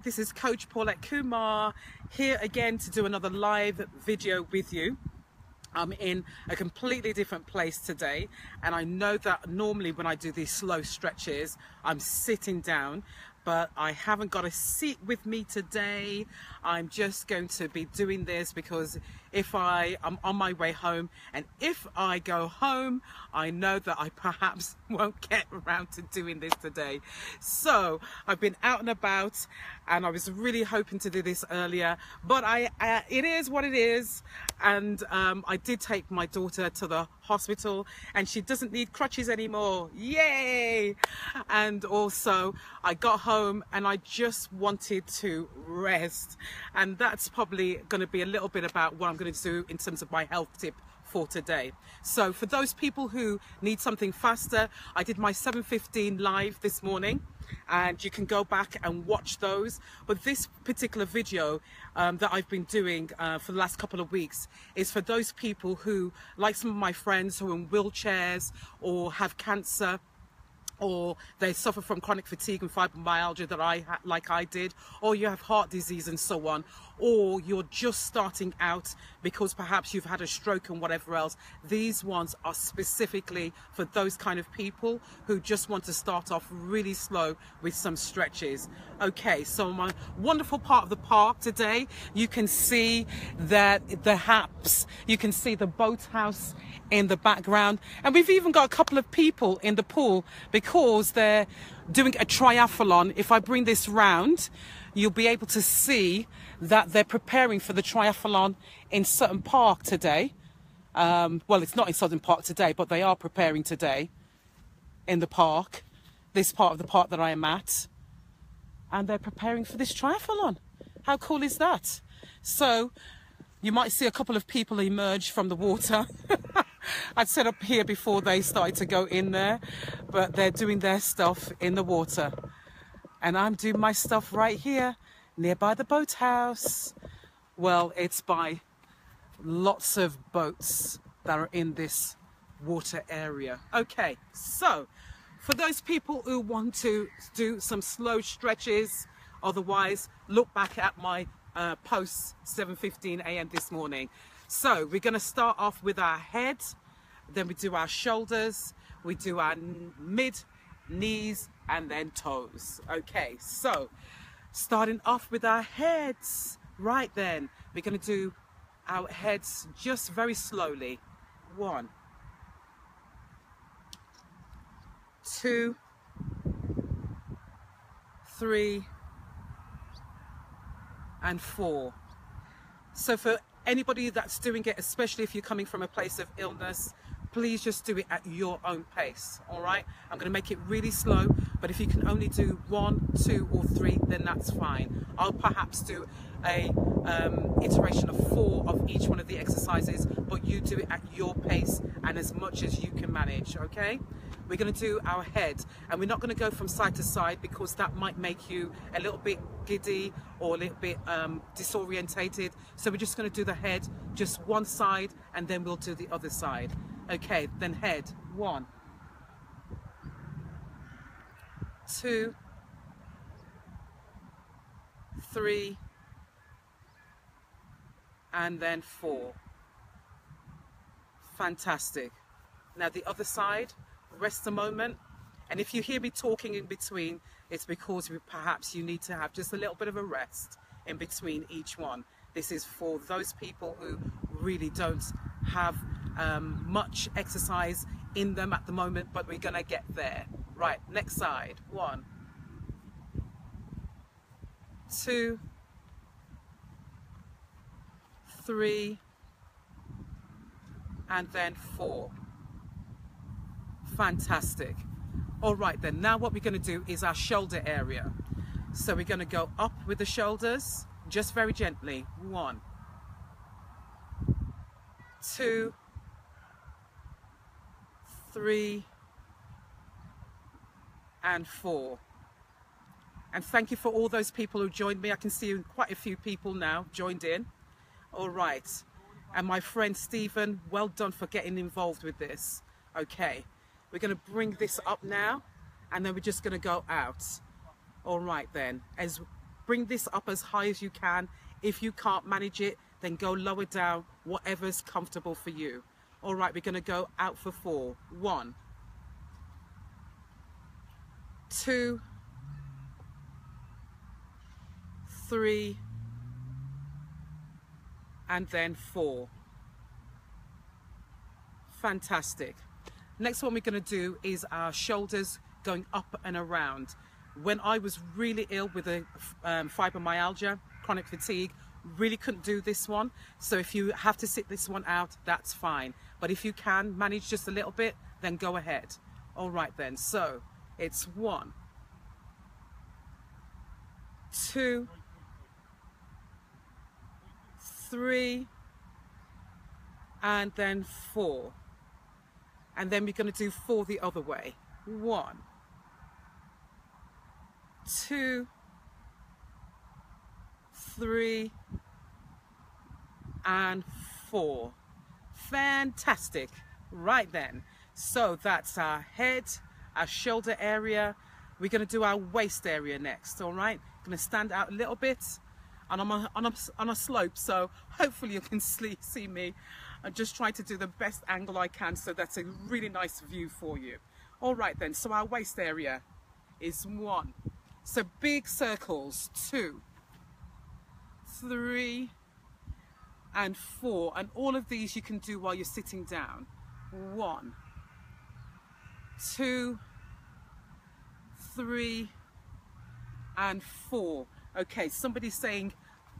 This is Coach Paulette Kumar here again to do another live video with you. I'm in a completely different place today, and I know that normally when I do these slow stretches I'm sitting down, but I haven't got a seat with me today. I'm just going to be doing this because if I'm on my way home, and if I go home I know that I perhaps won't get around to doing this today. So I've been out and about and I was really hoping to do this earlier, but it is what it is. And I did take my daughter to the hospital and she doesn't need crutches anymore. Yay! And also I got home and I just wanted to rest, and that's probably going to be a little bit about what I'm going to do in terms of my health tip for today. So for those people who need something faster, I did my 7:15 live this morning and you can go back and watch those. But this particular video that I've been doing for the last couple of weeks is for those people who, like some of my friends who are in wheelchairs or have cancer, or they suffer from chronic fatigue and fibromyalgia that I did, or you have heart disease and so on, or you're just starting out because perhaps you've had a stroke and whatever else. These ones are specifically for those kind of people who just want to start off really slow with some stretches. Okay, so my wonderful part of the park today, you can see that the Haps, you can see the boathouse in the background, and we've even got a couple of people in the pool because they're doing a triathlon. If I bring this round, you'll be able to see that they're preparing for the triathlon in Sutton Park today. Well, it's not in Sutton Park today, but they are preparing today in the park, this part of the park that I am at, and they're preparing for this triathlon. How cool is that? So you might see a couple of people emerge from the water. I'd set up here before they started to go in there, but they're doing their stuff in the water. And I'm doing my stuff right here, nearby the boathouse. Well, it's by lots of boats that are in this water area. Okay, so for those people who want to do some slow stretches, otherwise look back at my post 7:15 a.m. this morning. So we're going to start off with our head, then we do our shoulders, we do our mid, knees, and then toes. Okay, so starting off with our heads. Right then, we're going to do our heads just very slowly. 1, 2, 3, and 4. So for anybody that's doing it, especially if you're coming from a place of illness, please just do it at your own pace. All right, I'm going to make it really slow, but if you can only do 1, 2, or 3, then that's fine. I'll perhaps do a iteration of 4 of each one of the exercises, but you do it at your pace and as much as you can manage. Okay, we're going to do our head, and we're not going to go from side to side because that might make you a little bit giddy or a little bit disorientated. So we're just going to do the head, just one side, and then we'll do the other side. Okay, then head. 1, 2, 3, and then 4. Fantastic. Now the other side, rest a moment. And if you hear me talking in between, it's because perhaps you need to have just a little bit of a rest in between each one. This is for those people who really don't have much exercise in them at the moment, but we're gonna get there. Right, next side. 1, 2, 3, and then 4. Fantastic. All right then, now what we're going to do is our shoulder area. So we're going to go up with the shoulders, just very gently. 1, 2, 3, and 4. And thank you for all those people who joined me. I can see quite a few people now joined in. All right. And my friend Stephen, well done for getting involved with this. Okay. We're going to bring this up now, and then we're just going to go out. All right then. As bring this up as high as you can. If you can't manage it, then go lower down, whatever's comfortable for you. All right, we're going to go out for 4. 1, 2, 3, and then 4. Fantastic. Next one we're going to do is our shoulders going up and around. When I was really ill with the fibromyalgia, chronic fatigue, really couldn't do this one. So if you have to sit this one out, that's fine. But if you can manage just a little bit, then go ahead. All right then, so it's 1, 2, 3, and then 4. And then we're going to do 4 the other way. 1, 2, 3, and 4. Fantastic. Right then, so that's our head, our shoulder area. We're going to do our waist area next. All right, going to stand out a little bit, and I'm on a slope, so hopefully you can see me. I'm just trying to do the best angle I can, so that's a really nice view for you. All right then, so our waist area is 1. So big circles, 2, 3, and 4. And all of these you can do while you're sitting down. 1, 2, 3, and 4. Okay, somebody's saying,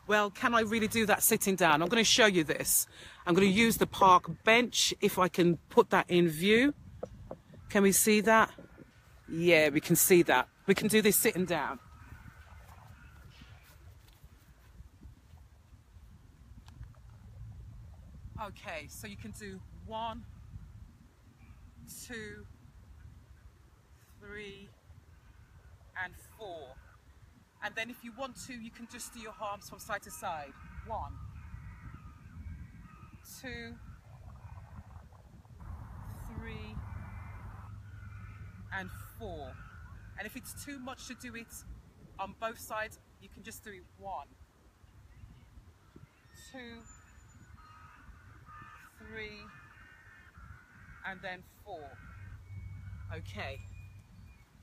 well, can I really do that sitting down? I'm going to show you this. I'm going to use the park bench, if I can put that in view. Can we see that? Yeah, we can see that. We can do this sitting down. Okay, so you can do 1, 2, 3, and 4. And then if you want to, you can just do your arms from side to side. 1, 2, 3, and 4. And if it's too much to do it on both sides, you can just do it 1, 2, 3, and then 4. Okay.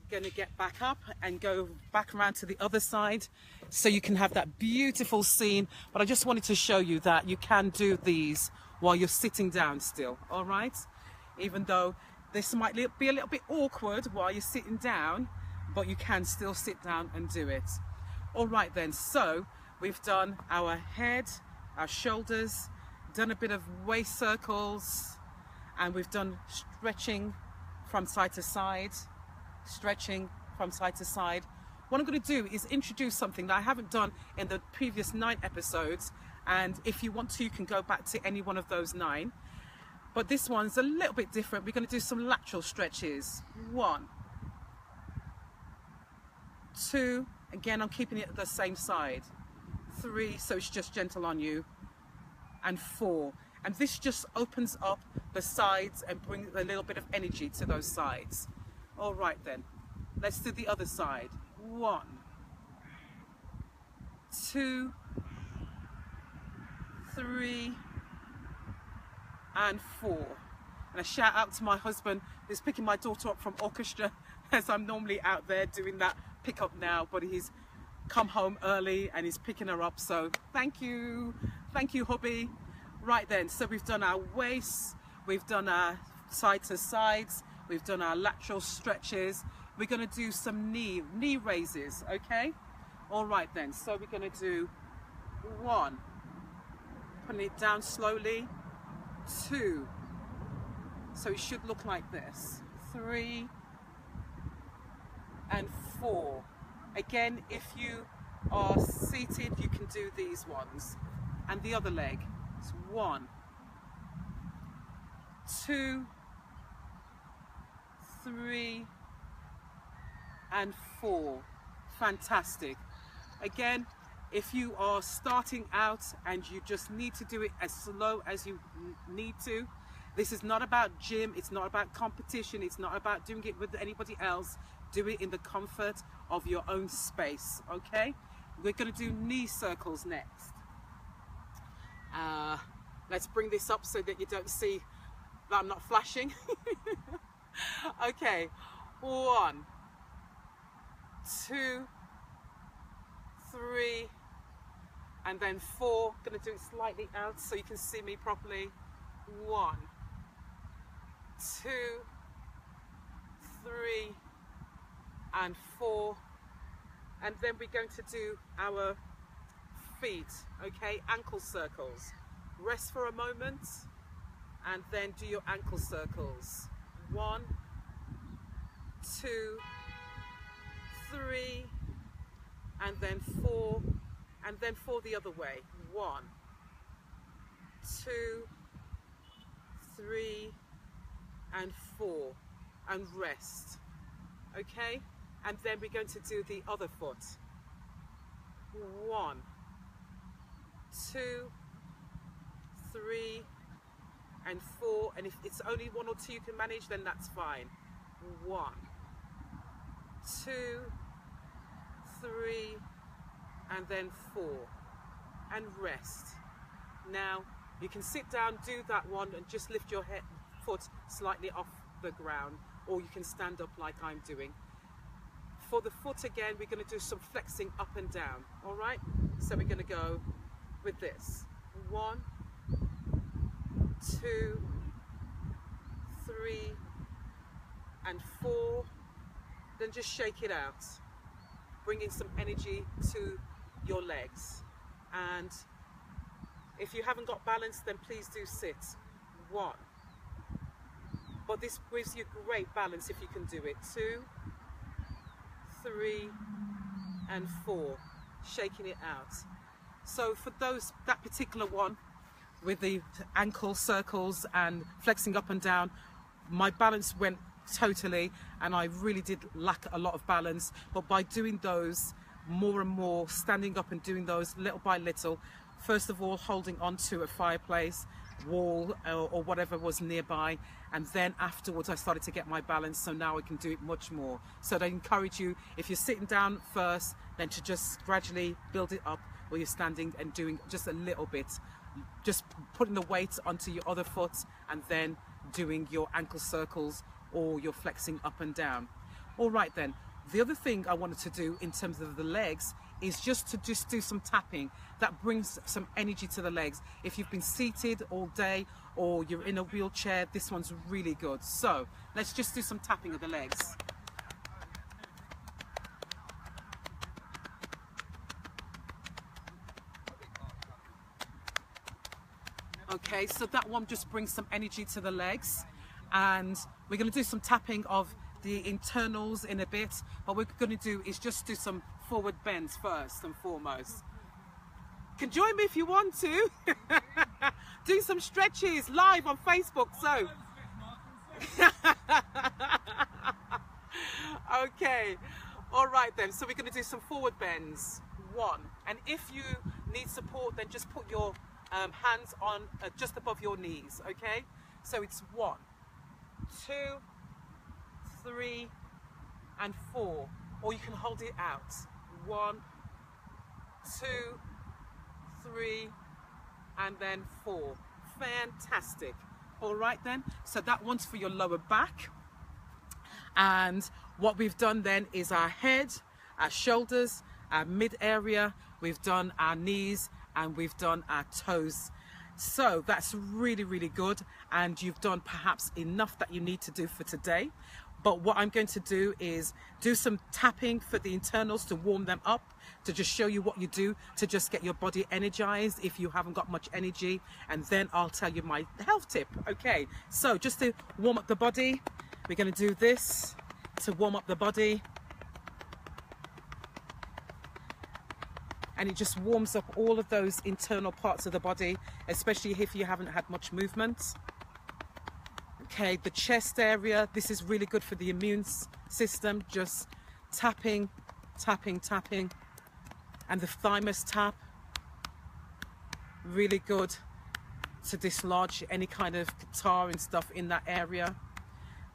Going to get back up and go back around to the other side so you can have that beautiful scene. But I just wanted to show you that you can do these while you're sitting down still. All right, even though this might be a little bit awkward while you're sitting down, but you can still sit down and do it. All right then, so we've done our head, our shoulders, done a bit of waist circles, and we've done stretching from side to side. Stretching from side to side. What I'm going to do is introduce something that I haven't done in the previous 9 episodes, and if you want to, you can go back to any one of those 9, but this one's a little bit different. We're going to do some lateral stretches. 1, 2, again I'm keeping it the same side, 3, so it's just gentle on you, and 4, and this just opens up the sides and brings a little bit of energy to those sides. All right then, let's do the other side. 1, 2, 3, and 4. And a shout out to my husband who's picking my daughter up from orchestra, as I'm normally out there doing that pick up now, but he's come home early and he's picking her up, so thank you hubby. Right then, so we've done our waist, we've done our side to sides, we've done our lateral stretches. We're going to do some knee raises, okay? All right then, so we're going to do 1, putting it down slowly, 2, so it should look like this, 3, and 4. Again, if you are seated, you can do these ones. And the other leg, it's 1, 2, 3, and 4. Fantastic. Again, if you are starting out and you just need to do it as slow as you need to, this is not about gym, it's not about competition, it's not about doing it with anybody else. Do it in the comfort of your own space, okay? we're going to do knee circles next. Let's bring this up so that you don't see that I'm not flashing. Okay, 1, 2, 3, and then 4. Going to do it slightly out so you can see me properly. 1, 2, 3, and 4. And then we're going to do our feet, okay, ankle circles. Rest for a moment and then do your ankle circles. 1, 2, 3, and then 4, and then 4 the other way. 1, 2, 3, and 4, and rest, okay? And then we're going to do the other foot. 1, 2, 3, and 4, and if it's only 1 or 2 you can manage, then that's fine. 1, 2, 3, and then 4, and rest. Now you can sit down, do that one, and just lift your foot slightly off the ground, or you can stand up like I'm doing. For the foot again, we're going to do some flexing up and down. All right, so we're going to go with this. 1, 2, 3, and 4. Then just shake it out, bringing some energy to your legs. And if you haven't got balance, then please do sit. 1. But this gives you great balance if you can do it. 2, 3, and 4. Shaking it out. So for that particular one with the ankle circles and flexing up and down, my balance went totally, and I really did lack a lot of balance. But by doing those more and more, standing up and doing those little by little, first of all holding on to a fireplace, wall, or whatever was nearby, and then afterwards I started to get my balance, so now I can do it much more. So I encourage you, if you're sitting down first, then to just gradually build it up, or you're standing and doing just a little bit, just putting the weight onto your other foot and then doing your ankle circles or your flexing up and down. All right then, the other thing I wanted to do in terms of the legs is just to do some tapping that brings some energy to the legs. If you've been seated all day or you're in a wheelchair, this one's really good. So let's just do some tapping of the legs. Okay, so that one just brings some energy to the legs, and we're going to do some tapping of the internals in a bit. What we're going to do is just do some forward bends first and foremost. You can join me if you want to. Do some stretches live on Facebook. So okay, all right then, so we're going to do some forward bends. 1, and if you need support, then just put your hands on just above your knees. Okay, so it's 1, 2, 3, and 4, or you can hold it out. 1, 2, 3, and then 4. Fantastic. All right then, so that one's for your lower back. And what we've done then is our head, our shoulders, our mid area, we've done our knees, and we've done our toes. So that's really, really good, and you've done perhaps enough that you need to do for today. But what I'm going to do is do some tapping for the internals to warm them up, to just show you what you do to just get your body energized if you haven't got much energy, and then I'll tell you my health tip. Okay, so just to warm up the body, we're going to do this to warm up the body. And it just warms up all of those internal parts of the body, especially if you haven't had much movement. Okay, the chest area, this is really good for the immune system, just tapping, tapping, tapping. And the thymus tap, really good to dislodge any kind of tar and stuff in that area.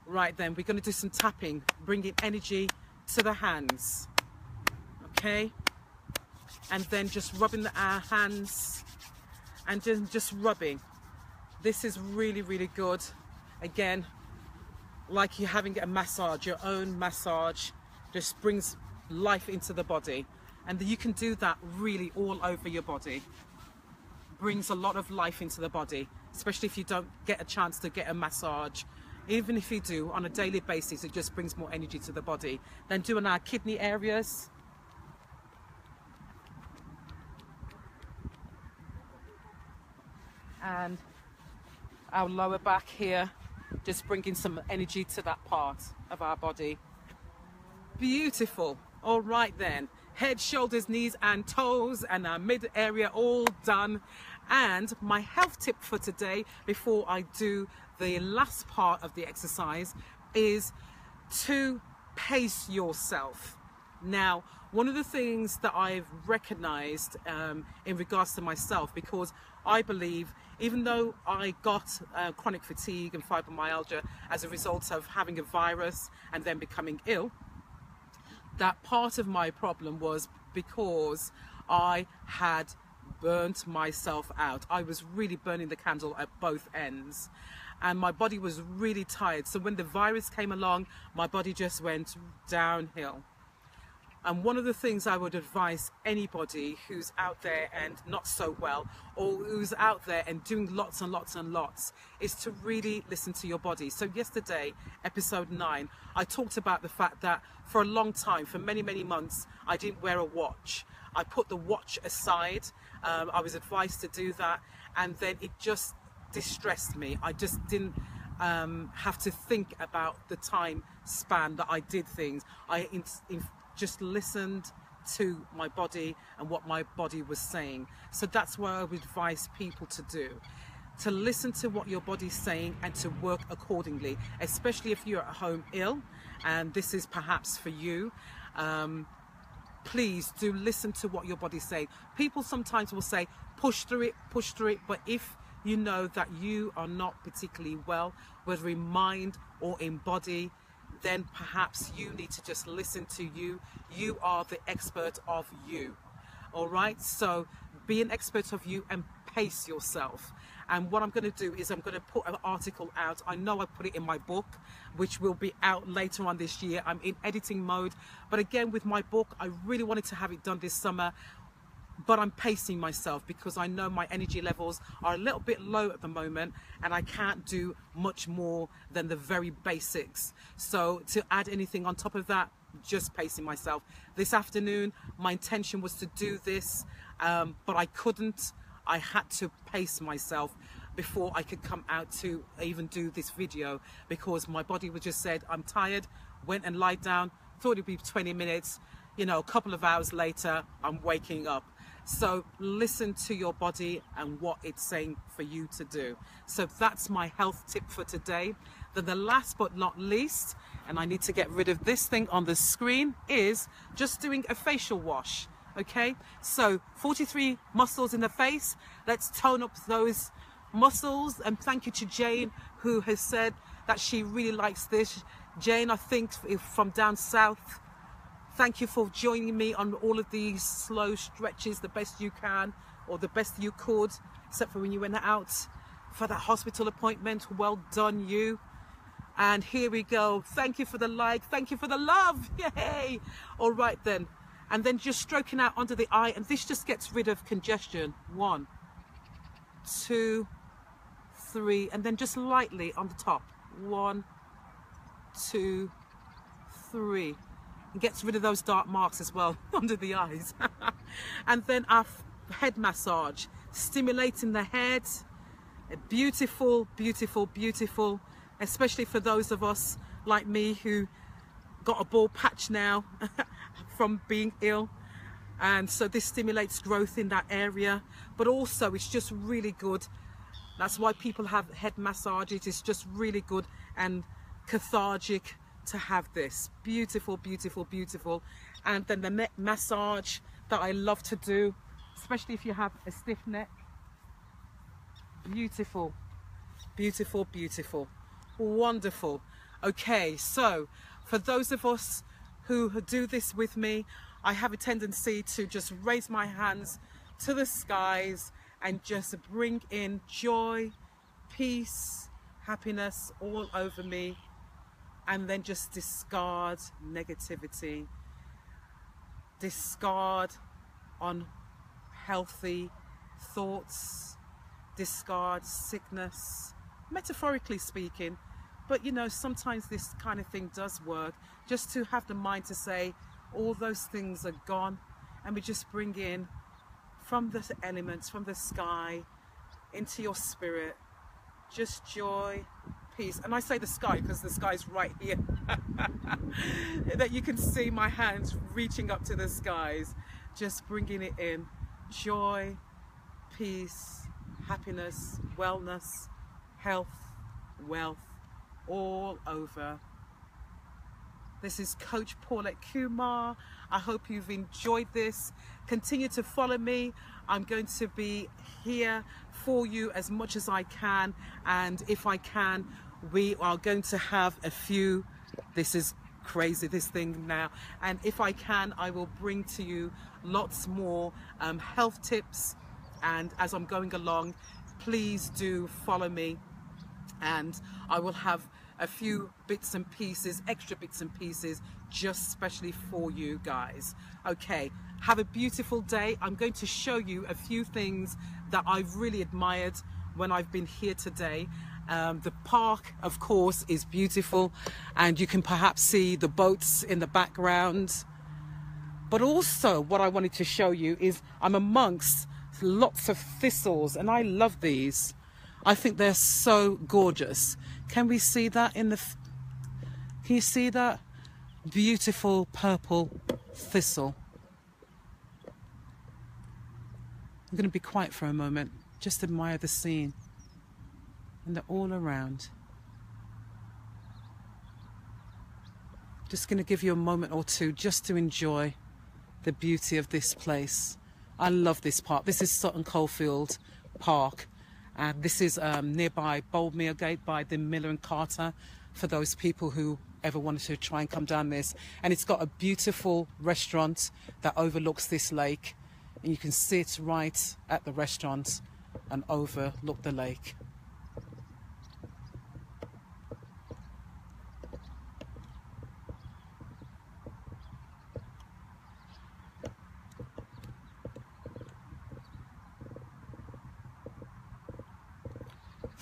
Right then, we're going to do some tapping, bringing energy to the hands. Okay. and then just rubbing our hands and just rubbing. This is really, really good. Again, like you're having a massage, your own massage, just brings life into the body. And you can do that really all over your body. Brings a lot of life into the body, especially if you don't get a chance to get a massage. Even if you do on a daily basis, it just brings more energy to the body. Then doing our kidney areas. And our lower back here, just bringing some energy to that part of our body. Beautiful. All right then, head, shoulders, knees and toes and our mid area all done. And my health tip for today, before I do the last part of the exercise, is to pace yourself. Now, one of the things that I've recognized in regards to myself, because I believe, even though I got chronic fatigue and fibromyalgia as a result of having a virus and then becoming ill, that part of my problem was because I had burnt myself out. I was really burning the candle at both ends, and my body was really tired. So when the virus came along, my body just went downhill. And one of the things I would advise anybody who's out there and not so well, or who's out there and doing lots and lots and lots, is to really listen to your body. So yesterday, episode 9, I talked about the fact that for a long time, for many, many months, I didn't wear a watch. I put the watch aside. I was advised to do that, and then it just distressed me. I just didn't have to think about the time span that I did things. I just listened to my body and what my body was saying. So that's what I would advise people to do, to listen to what your body's saying and to work accordingly, especially if you're at home ill, and this is perhaps for you. Please do listen to what your body's saying. People sometimes will say, push through it, but if you know that you are not particularly well, whether in mind or in body, then perhaps you need to just listen to you. You are the expert of you. All right, so be an expert of you and pace yourself. And what I'm going to do is I'm going to put an article out. I know I put it in my book, which will be out later on this year. I'm in editing mode, but again, with my book, I really wanted to have it done this summer, but I'm pacing myself because I know my energy levels are a little bit low at the moment and I can't do much more than the very basics. So to add anything on top of that, just pacing myself. This afternoon, my intention was to do this, but I couldn't. I had to pace myself before I could come out to even do this video because my body was just said, I'm tired, went and lied down, thought it'd be 20 minutes, you know, a couple of hours later, I'm waking up. So listen to your body and what it's saying for you to do. So that's my health tip for today. Then the last but not least, and I need to get rid of this thing on the screen, is just doing a facial wash. Okay, so 43 muscles in the face. Let's tone up those muscles. And thank you to Jane, who has said that she really likes this. Jane, I think from down south, thank you for joining me on all of these slow stretches the best you can, or the best you could, except for when you went out for that hospital appointment. Well done, you. And here we go. Thank you for the like. Thank you for the love. Yay. All right then. And then just stroking out under the eye. And this just gets rid of congestion. 1, 2, 3. And then just lightly on the top. 1, 2, 3. And gets rid of those dark marks as well under the eyes. And then our head massage, stimulating the head. Beautiful, beautiful, beautiful, especially for those of us like me who got a bald patch now from being ill, and so this stimulates growth in that area. But also it's just really good. That's why people have head massages. It's just really good and cathartic to have this. Beautiful, beautiful, beautiful. And then the neck massage that I love to do, especially if you have a stiff neck. Beautiful, beautiful, beautiful, wonderful. Okay, so for those of us who do this with me, I have a tendency to just raise my hands to the skies and just bring in joy, peace, happiness all over me, and then just discard negativity, discard unhealthy thoughts, discard sickness, metaphorically speaking. But you know, sometimes this kind of thing does work, just to have the mind to say all those things are gone, and we just bring in from the elements, from the sky, into your spirit, just joy, peace. And I say the sky because the sky's right here. That you can see my hands reaching up to the skies, just bringing it in. Joy, peace, happiness, wellness, health, wealth, all over. This is Coach Paulette Kumar. I hope you've enjoyed this. Continue to follow me. I'm going to be here for you as much as I can, and if I can, we are going to have a few, this is crazy, this thing now, and if I can, I will bring to you lots more health tips. And as I'm going along, please do follow me, and I will have a few bits and pieces, extra bits and pieces, just specially for you guys. Okay, have a beautiful day. I'm going to show you a few things that I've really admired when I've been here today. The park, of course, is beautiful, and you can perhaps see the boats in the background. But also what I wanted to show you is I'm amongst lots of thistles, and I love these. I think they're so gorgeous. Can we see that in the... Can you see that? Beautiful purple thistle. I'm going to be quiet for a moment. Just admire the scene. And they're all around. Just going to give you a moment or two just to enjoy the beauty of this place. I love this park. This is Sutton Coldfield Park. And this is nearby Boldmere Gate by the Miller and Carter, for those people who ever wanted to try and come down this. And it's got a beautiful restaurant that overlooks this lake. And you can sit right at the restaurant and overlook the lake.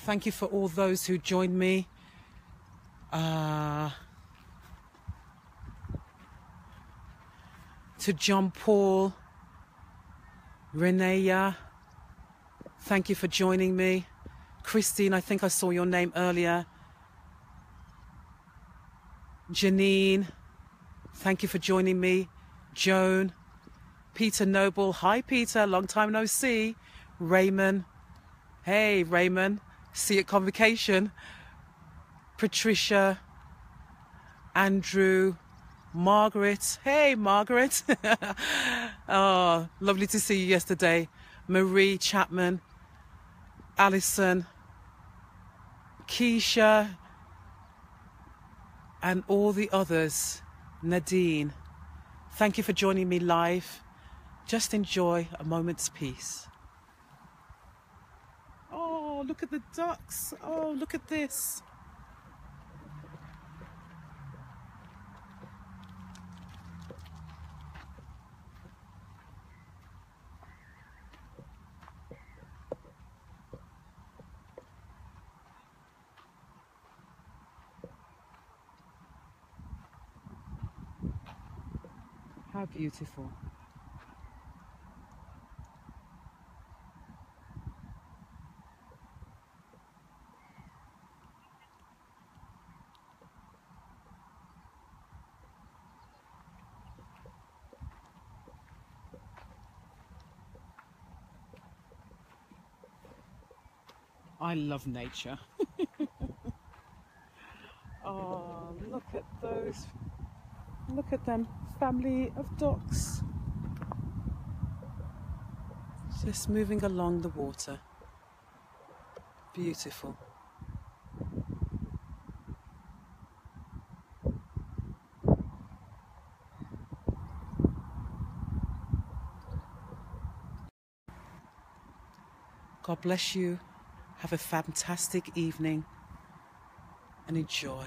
Thank you for all those who joined me. To John Paul, Renea, thank you for joining me. Christine, I think I saw your name earlier. Janine, thank you for joining me. Joan, Peter Noble, hi Peter, long time no see. Raymond, hey Raymond, see you at Convocation. Patricia, Andrew, Margaret, hey Margaret. Oh, lovely to see you yesterday. Marie Chapman, Alison, Keisha, and all the others. Nadine, thank you for joining me live. Just enjoy a moment's peace. Oh, look at the ducks. Oh, look at this. How beautiful. I love nature. Oh, look at those. Look at them, family of ducks. Just moving along the water. Beautiful. God bless you. Have a fantastic evening and enjoy.